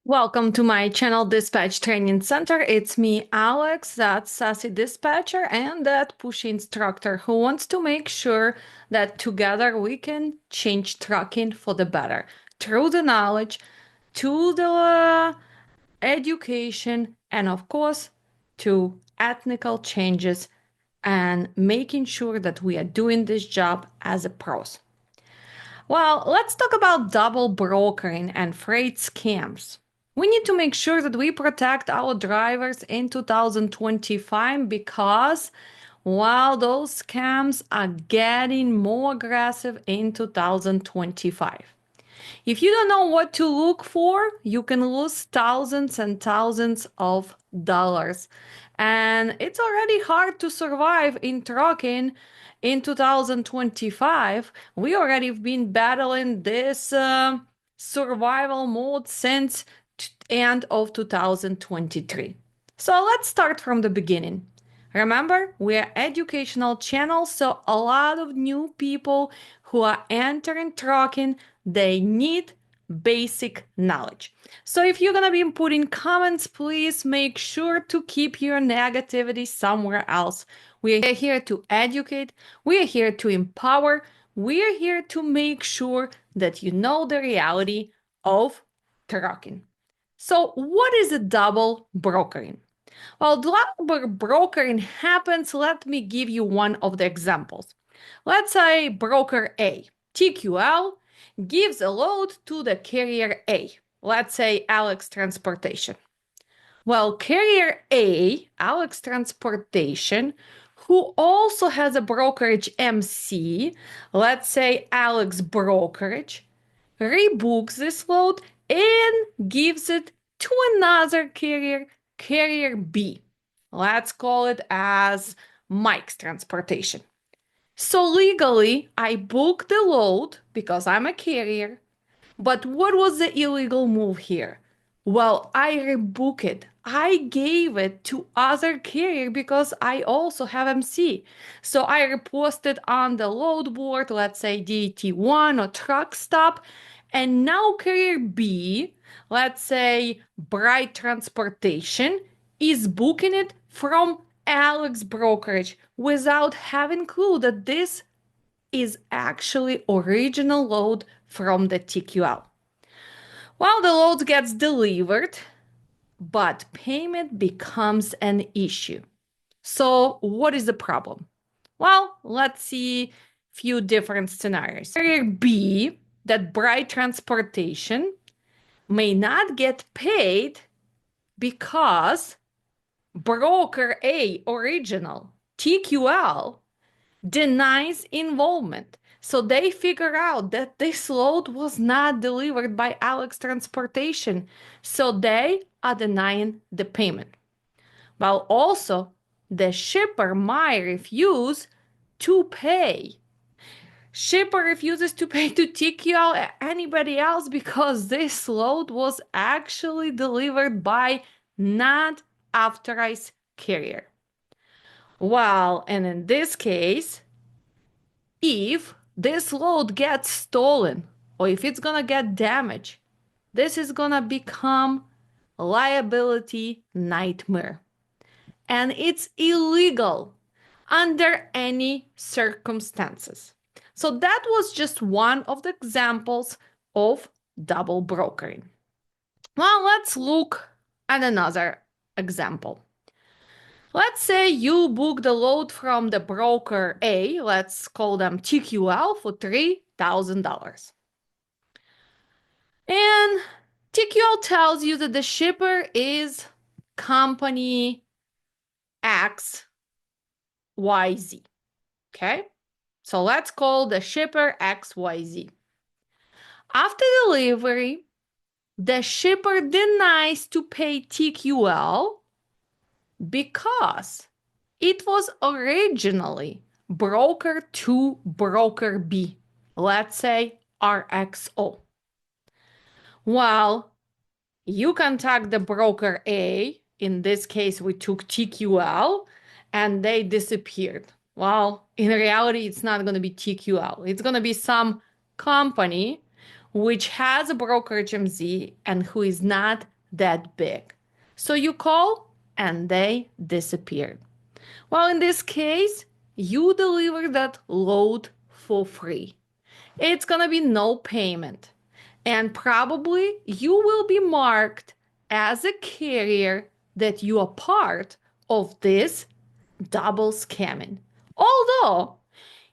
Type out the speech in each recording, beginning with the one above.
Welcome to my channel Dispatch Training Center. It's me, Alex, that sassy dispatcher and that pushy instructor who wants to make sure that together we can change trucking for the better through the knowledge, to the education, and of course, to ethical changes and making sure that we are doing this job as a pros. Well, let's talk about double brokering and freight scams. We need to make sure that we protect our drivers in 2025 because while those scams are getting more aggressive in 2025. If you don't know what to look for, you can lose thousands and thousands of dollars. And it's already hard to survive in trucking in 2025. We already been battling this survival mode since end of 2023. So let's start from the beginning. Remember, we are educational channel, so a lot of new people who are entering trucking, they need basic knowledge. So if you're gonna be putting comments, please make sure to keep your negativity somewhere else. We are here to educate, we are here to empower, we are here to make sure that you know the reality of trucking. So what is a double brokering? While double brokering happens, let me give you one of the examples. Let's say broker A, TQL, gives a load to the carrier A, let's say Alex Transportation. Well, carrier A, Alex Transportation, who also has a brokerage MC, let's say Alex Brokerage, rebooks this load and gives it to another carrier, carrier B. Let's call it as Mike's Transportation. So legally, I book the load because I'm a carrier. But what was the illegal move here? Well, I rebook it. I gave it to other carrier because I also have MC. So I reposted on the load board, let's say DT1 or truck stop. And now carrier B, let's say Bright Transportation, is booking it from Alex Brokerage without having clue that this is actually original load from the TQL. Well, the load gets delivered, but payment becomes an issue. So what is the problem? Well, let's see few different scenarios. Carrier B, that Bright Transportation, may not get paid because broker A, original, TQL, denies involvement. So they figure out that this load was not delivered by Alex Transportation. So they are denying the payment. While also the shipper might refuse to pay. Shipper refuses to pay to TQL or anybody else because this load was actually delivered by not authorized carrier. Well, and in this case, if this load gets stolen or if it's gonna get damaged, this is gonna become a liability nightmare. And it's illegal under any circumstances. So that was just one of the examples of double brokering. Well, let's look at another example. Let's say you book the load from the broker A, let's call them TQL, for $3,000. And TQL tells you that the shipper is company XYZ. Okay? So let's call the shipper XYZ. After delivery, the shipper denies to pay TQL because it was originally broker to broker B, let's say RXO. Well, you contact the broker A, in this case we took TQL, and they disappeared. Well, in reality, it's not going to be TQL. It's going to be some company which has a brokerage MZ and who is not that big. So you call and they disappeared. Well, in this case, you deliver that load for free. It's gonna be no payment. And probably you will be marked as a carrier that you are part of this double scamming. Although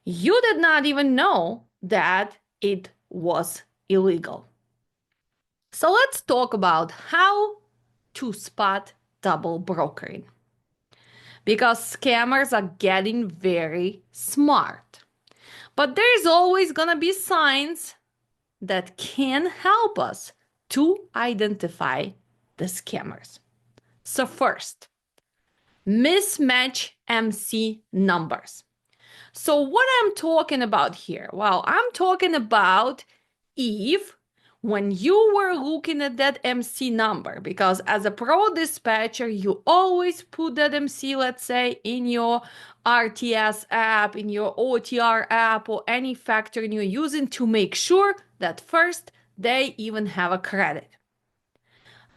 you did not even know that it was illegal. So let's talk about how to spot double brokering. Because scammers are getting very smart. But there's always gonna be signs that can help us to identify the scammers. So first, mismatch MC numbers. So what I'm talking about here? Well, I'm talking about if when you were looking at that MC number, because as a pro dispatcher, you always put that MC, let's say, in your RTS app, in your OTR app, or any factor you're using to make sure that first they even have a credit.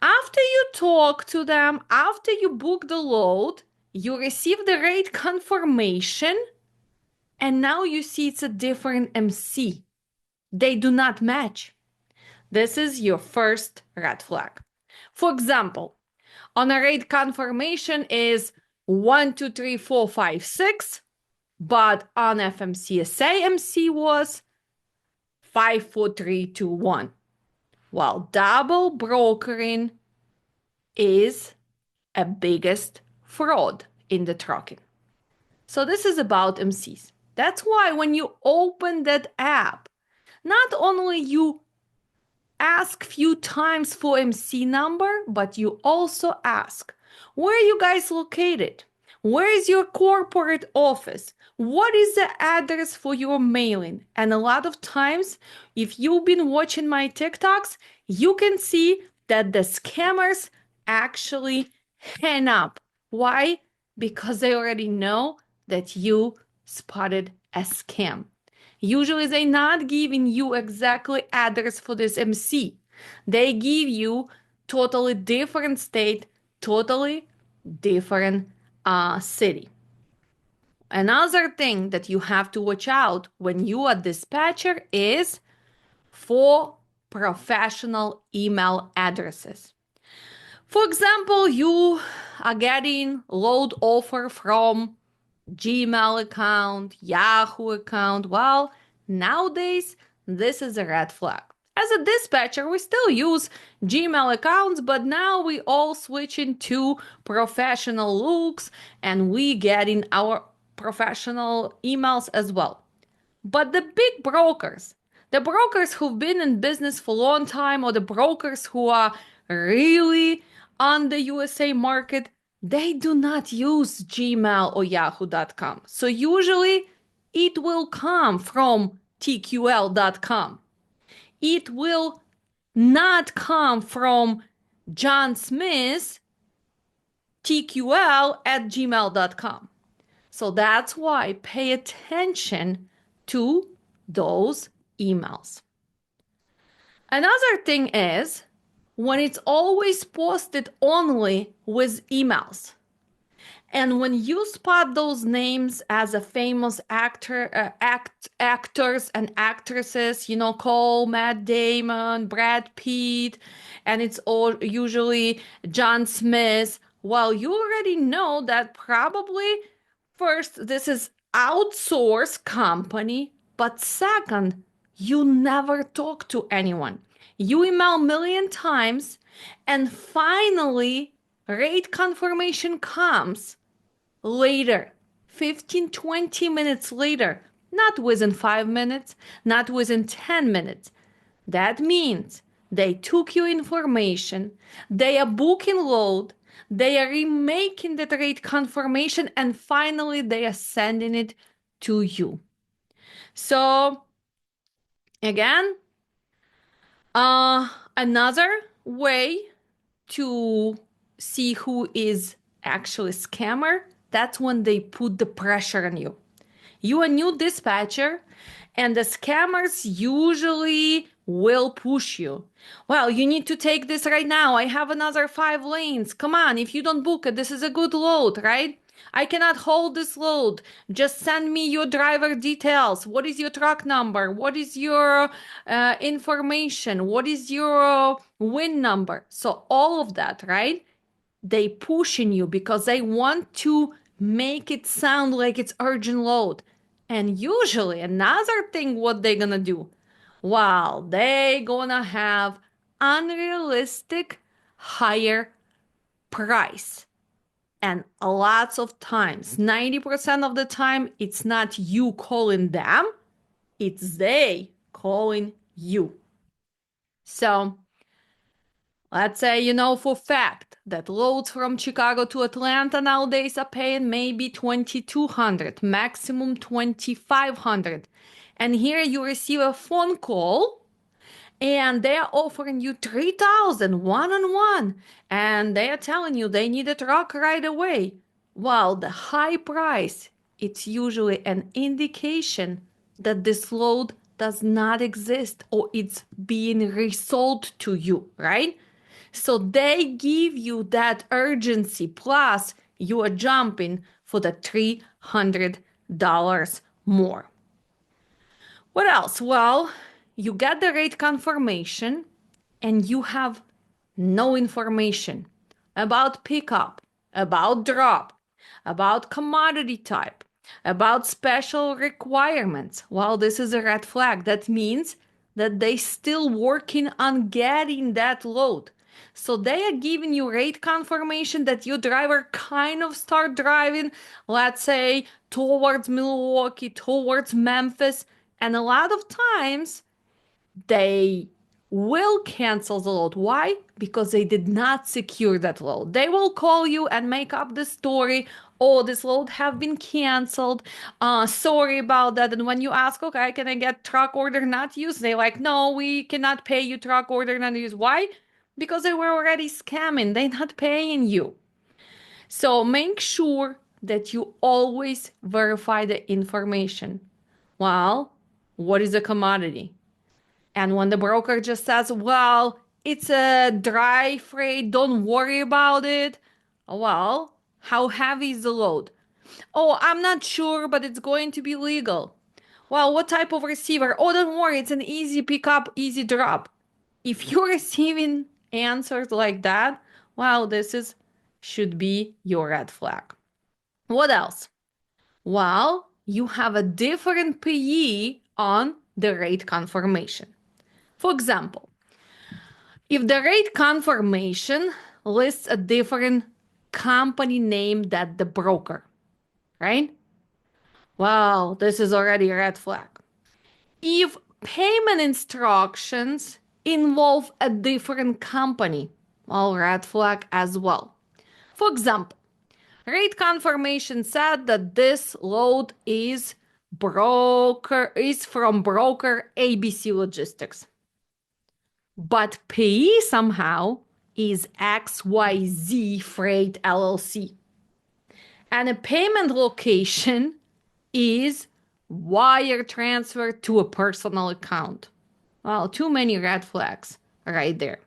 After you talk to them, after you book the load, you receive the rate confirmation, and now you see it's a different MC. They do not match. This is your first red flag. For example, on a rate confirmation is 1, 2, 3, 4, 5, 6, but on FMCSA MC was 5, 4, 3, 2, 1. Well, double brokering is a biggest fraud in the trucking. So this is about MCs. That's why when you open that app, not only you ask few times for MC number, but you also ask, where are you guys located? Where is your corporate office? What is the address for your mailing? And a lot of times, if you've been watching my TikToks, you can see that the scammers actually hang up. Why? Because they already know that you spotted a scam. Usually they're not giving you exactly address for this MC. They give you totally different state, totally different city. Another thing that you have to watch out when you are dispatcher is for professional email addresses. For example, you are getting load offer from Gmail account, Yahoo account. Well, nowadays, this is a red flag. As a dispatcher, we still use Gmail accounts, but now we all switch into professional looks and we get in our professional emails as well. But the big brokers, the brokers who've been in business for a long time, or the brokers who are really on the USA market, they do not use Gmail or Yahoo.com. So usually it will come from TQL.com. It will not come from John Smith TQL at gmail.com. So that's why pay attention to those emails. Another thing is when it's always posted only with emails. And when you spot those names as a famous actors and actresses, Cole, Matt Damon, Brad Pitt, and it's all usually John Smith, well, you already know that probably first, this is outsourced company, but second, you never talk to anyone. You email a million times, and finally, rate confirmation comes later, 15, 20 minutes later, not within 5 minutes, not within 10 minutes. That means they took your information, they are booking load, they are remaking the rate confirmation, and finally they are sending it to you. So again, another way to see who is actually scammer, that's when they put the pressure on you. You a new dispatcher, and the scammers usually will push you. Well, you need to take this right now. I have another 5 lanes. Come on, if you don't book it, this is a good load, right? I cannot hold this load. Just send me your driver details. What is your truck number? What is your information? What is your VIN number? So all of that, right? They pushing you because they want to make it sound like it's urgent load. And usually another thing what they gonna do, well, they gonna have unrealistic higher price. And lots of times, 90% of the time, it's not you calling them, it's they calling you. So let's say you know for fact that loads from Chicago to Atlanta nowadays are paying maybe 2,200, maximum 2,500. And here you receive a phone call and they are offering you 3,000 one-on-one, and they are telling you they need a truck right away. Well, the high price, it's usually an indication that this load does not exist or it's being resold to you, right? So they give you that urgency, plus you are jumping for the $300 more. What else? Well, you get the rate confirmation and you have no information about pickup, about drop, about commodity type, about special requirements. Well, this is a red flag. That means that they still working on getting that load. So they are giving you rate confirmation that your driver kind of start driving, let's say, towards Milwaukee, towards Memphis. And a lot of times they will cancel the load. Why? Because they did not secure that load. They will call you and make up the story. Oh, this load have been canceled. Sorry about that. And when you ask, okay, can I get truck order not used? They like, no, we cannot pay you truck order not used. Why? Because they were already scamming. They're not paying you. So make sure that you always verify the information. Well, what is a commodity? And when the broker just says, well, it's a dry freight, don't worry about it. Well, how heavy is the load? Oh, I'm not sure, but it's going to be legal. Well, what type of receiver? Oh, don't worry, it's an easy pickup, easy drop. If you're receiving answers like that, well, this is should be your red flag. What else? Well, you have a different PE on the rate confirmation. For example, if the rate confirmation lists a different company name than the broker, right? Well, this is already a red flag. If payment instructions involve a different company, well, red flag as well. For example, rate confirmation said that this load is from broker ABC Logistics. But payee somehow is XYZ Freight LLC. And a payment location is wire transfer to a personal account. Well, too many red flags right there.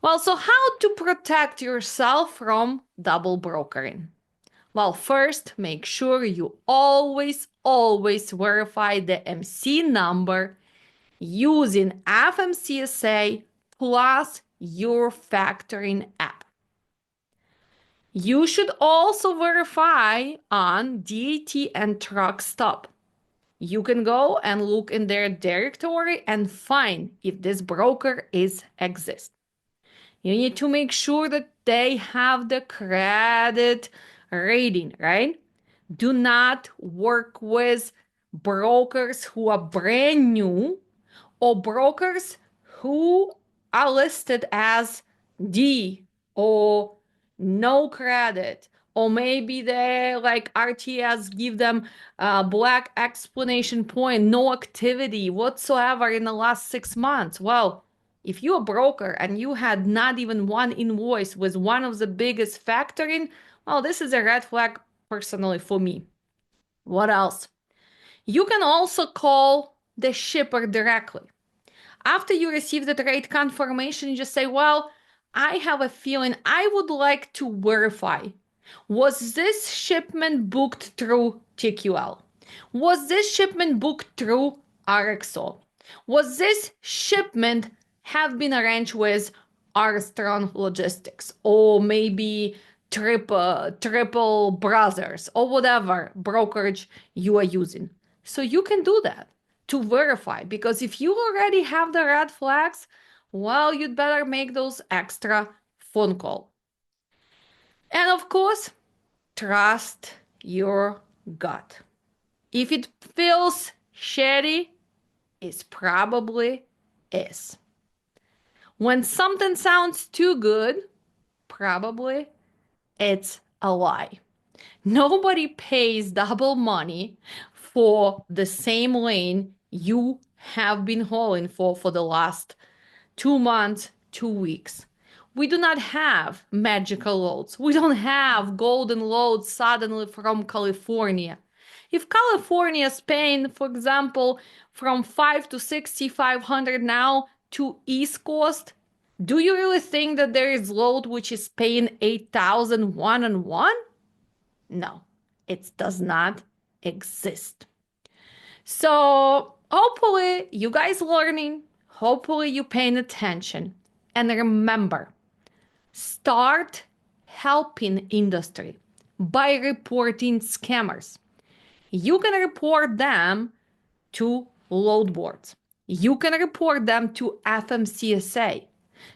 Well, so how to protect yourself from double brokering? Well, first, make sure you always verify the MC number using FMCSA plus your factoring app. You should also verify on DAT and truck stop. You can go and look in their directory and find if this broker exists. You need to make sure that they have the credit rating, right? Do not work with brokers who are brand new or brokers who are listed as D or no credit, or maybe they like RTS give them a black explanation point, no activity whatsoever in the last 6 months. Well, if you're a broker and you had not even one invoice with one of the biggest factoring, well, this is a red flag personally for me. What else? You can also call the shipper directly. After you receive the rate confirmation, you just say, well, I have a feeling I would like to verify. Was this shipment booked through TQL? Was this shipment booked through RXO? Was this shipment have been arranged with Armstrong Logistics or maybe Triple Brothers or whatever brokerage you are using? So you can do that to verify, because if you already have the red flags, well, you'd better make those extra phone call. And of course, trust your gut. If it feels shady, it probably is. When something sounds too good, probably it's a lie. Nobody pays double money for the same lane you have been hauling for the last 2 months, 2 weeks. We do not have magical loads. We don't have golden loads suddenly from California. If California is paying, for example, from 5 to 6,500 now to East Coast, do you really think that there is load which is paying 8,000 one on one? No, it does not exist. So hopefully you guys learning, hopefully you paying attention. And remember, start helping industry by reporting scammers. You can report them to load boards. You can report them to FMCSA.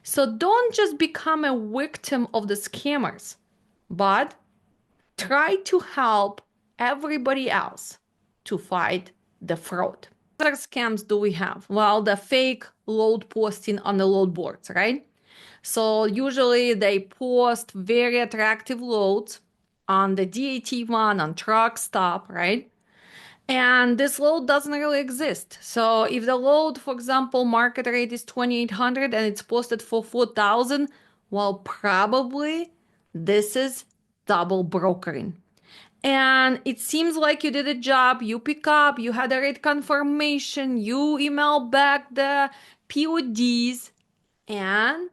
So don't just become a victim of the scammers, but try to help everybody else to fight the fraud. What other scams do we have? Well, the fake load posting on the load boards, right? So usually they post very attractive loads on the DAT one, on truck stop, right? And this load doesn't really exist. So if the load, for example, market rate is 2,800 and it's posted for 4,000, well, probably this is double brokering. And it seems like you did a job, you pick up, you had a rate confirmation, you email back the PODs, and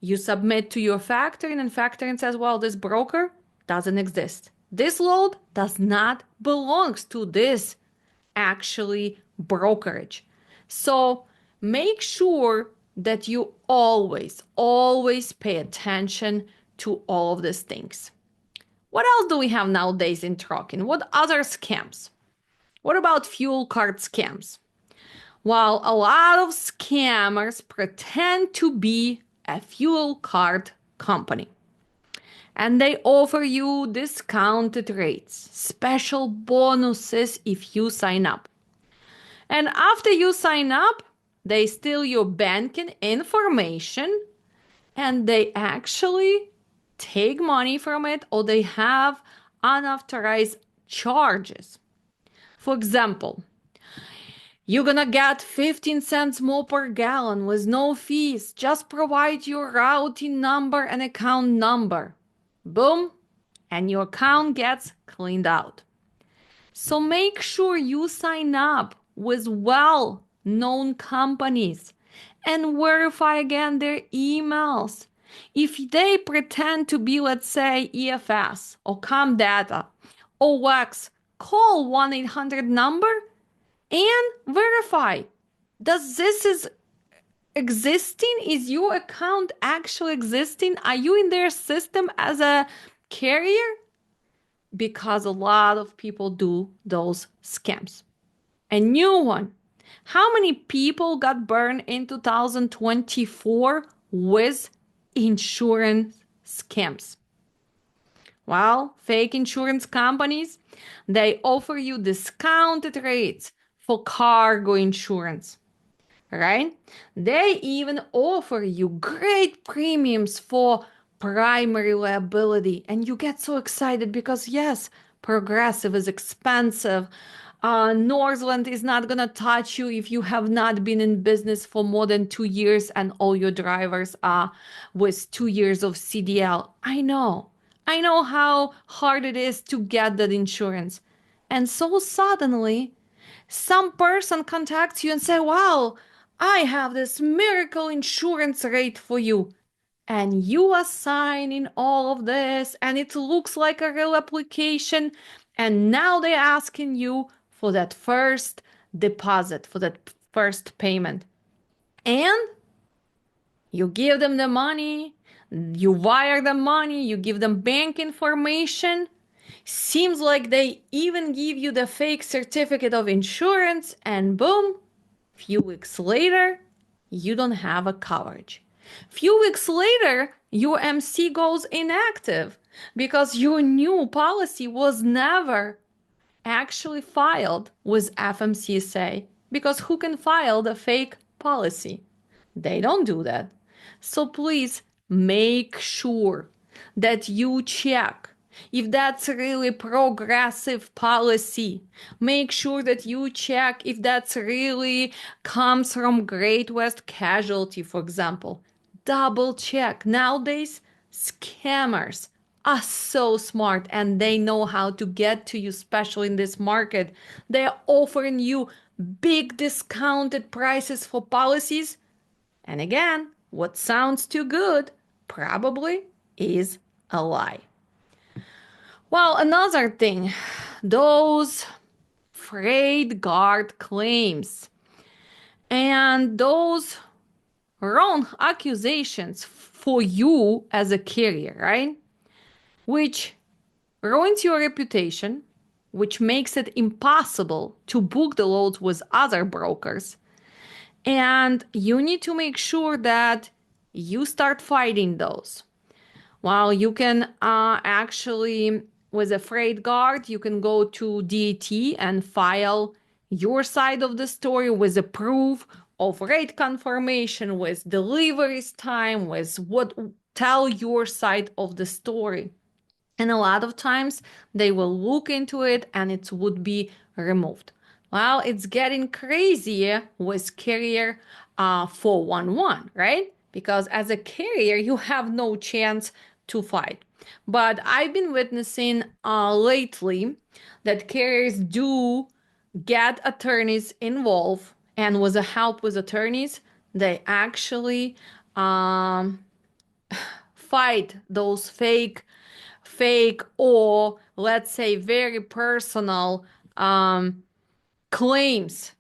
you submit to your factoring, and factoring says, well, this broker doesn't exist. This load does not belong to this actually brokerage. So make sure that you always pay attention to all of these things. What else do we have nowadays in trucking? What other scams? What about fuel card scams? Well, a lot of scammers pretend to be a fuel card company. And they offer you discounted rates, special bonuses if you sign up. And after you sign up, they steal your banking information and they actually take money from it, or they have unauthorized charges. For example, you're gonna get 15 cents more per gallon with no fees. Just provide your routing number and account number. Boom, and your account gets cleaned out. So make sure you sign up with well-known companies and verify again their emails. If they pretend to be, let's say, EFS or ComData or WEX, call 1-800 number and verify. Does this is existing? Is your account actually existing? Are you in their system as a carrier? Because a lot of people do those scams. A new one. How many people got burned in 2024 with insurance scams? Well, fake insurance companies, they offer you discounted rates for cargo insurance, right? They even offer you great premiums for primary liability. And you get so excited because, yes, Progressive is expensive. Northland is not going to touch you if you have not been in business for more than 2 years and all your drivers are with 2 years of CDL. I know. I know how hard it is to get that insurance. And so suddenly, some person contacts you and say, wow, I have this miracle insurance rate for you. And you are signing all of this, and it looks like a real application. And now they're asking you for that first deposit, for that first payment. And you give them the money, you wire them money, you give them bank information. Seems like they even give you the fake certificate of insurance, and boom, few weeks later, you don't have a coverage. Few weeks later, your MC goes inactive because your new policy was never actually filed with FMCSA. Because who can file the fake policy? They don't do that. So please make sure that you check if that's really progressive policy. Make sure that you check if that's really comes from Great West Casualty, for example. Double check. Nowadays, scammers are so smart and they know how to get to you, especially in this market. They're offering you big discounted prices for policies. And again, what sounds too good probably is a lie. Well, another thing, those freight guard claims and those wrong accusations for you as a carrier, right? Which ruins your reputation, which makes it impossible to book the loads with other brokers. And you need to make sure that you start fighting those. Well, you can actually, with a freight guard, you can go to DAT and file your side of the story with a proof of rate confirmation, with deliveries time, with what tell your side of the story. And a lot of times they will look into it and it would be removed. Well, it's getting crazier with carrier 411, right? Because as a carrier, you have no chance to fight. But I've been witnessing lately that carriers do get attorneys involved, and with the help with attorneys, they actually fight those fake or let's say very personal claims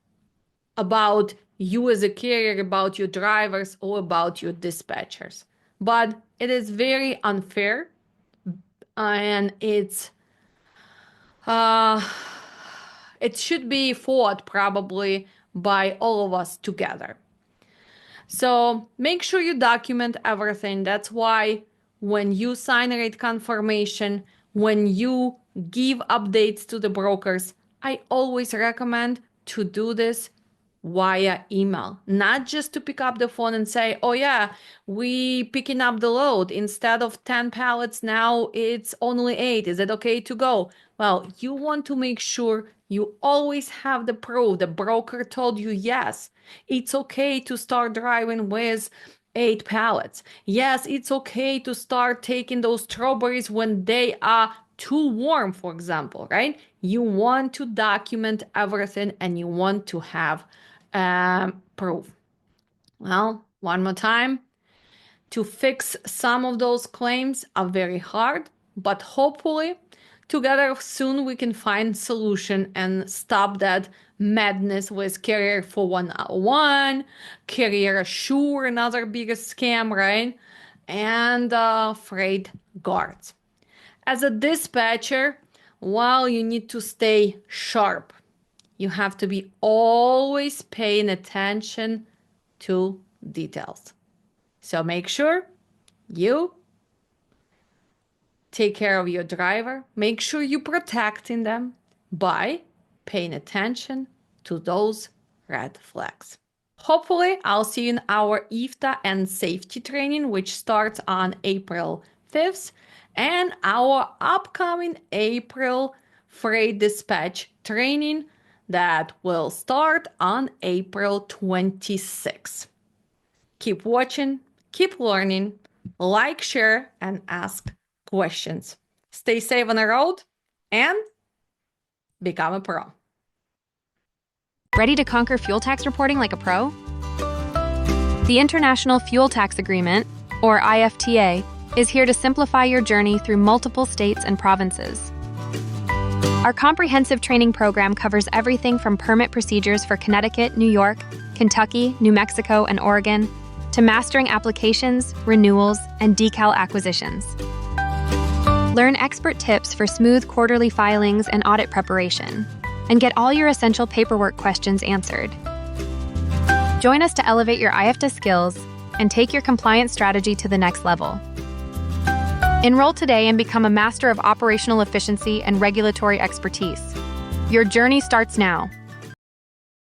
about you as a carrier, about your drivers, or about your dispatchers. But it is very unfair, and uh, it should be fought probably by all of us together. So make sure you document everything. That's why when you sign a rate confirmation, when you give updates to the brokers, I always recommend to do this via email, not just to pick up the phone and say, oh yeah, we picking up the load. Instead of 10 pallets, now it's only 8. Is it okay to go? Well, you want to make sure you always have the proof. The broker told you, yes, it's okay to start driving with 8 pallets. Yes, it's okay to start taking those strawberries when they are too warm, for example, right? You want to document everything and you want to have proof. Well, one more time. To fix some of those claims are very hard, but hopefully together soon we can find solution and stop that madness with carrier 411, carrier assure, another biggest scam, right? And freight guards. As a dispatcher, while you need to stay sharp, you have to be always paying attention to details. So make sure you take care of your driver. Make sure you're protecting them by paying attention to those red flags. Hopefully, I'll see you in our IFTA and safety training, which starts on April 5th, and our upcoming April freight dispatch training that will start on April 26th. Keep watching, keep learning, like, share, and ask questions. Stay safe on the road and become a pro. Ready to conquer fuel tax reporting like a pro? The International Fuel Tax Agreement, or IFTA, is here to simplify your journey through multiple states and provinces. Our comprehensive training program covers everything from permit procedures for Connecticut, New York, Kentucky, New Mexico, and Oregon, to mastering applications, renewals, and decal acquisitions. Learn expert tips for smooth quarterly filings and audit preparation, and get all your essential paperwork questions answered. Join us to elevate your IFTA skills and take your compliance strategy to the next level. Enroll today and become a master of operational efficiency and regulatory expertise. Your journey starts now.